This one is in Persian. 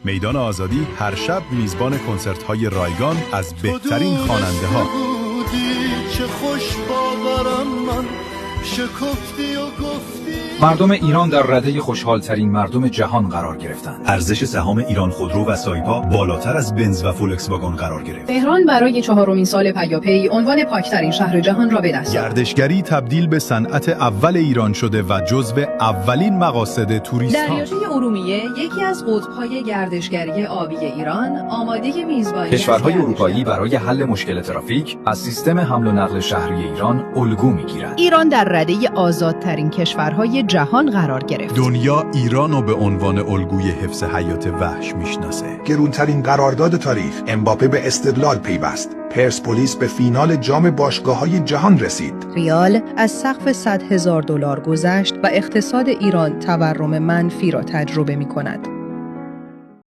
میدان آزادی هر شب میزبان کنسرت‌های رایگان از بهترین خواننده‌ها. چه خوش باورم من شکفتی و گفتی. مردم ایران در رده خوشحال‌ترین مردم جهان قرار گرفتند. ارزش سهام ایران خودرو و سایپا بالاتر از بنز و فولکس واگن قرار گرفت. تهران برای 4مین سال پیاپی عنوان پاکترین شهر جهان را به دست آورد. گردشگری تبدیل به صنعت اول ایران شده و جزو اولین مقاصد توریست‌ها. دریاچه ارومیه یکی از قطب‌های گردشگری آبی ایران آماده میزبانی کشورهای اروپایی برای حل مشکل ترافیک از سیستم حمل و نقل شهری ایران الگو می‌گیرند. ایران در رده آزادترین کشورهای جهان قرار گرفت. دنیا ایرانو به عنوان الگوی حفظ حیات وحش میشناسه. گرونترین قرارداد تاریخ، امباپه به استقلال پیوست. پرسپولیس به فینال جام باشگاه‌های جهان رسید. ریال از سقف $100,000 گذشت و اقتصاد ایران تورم منفی را تجربه می‌کند.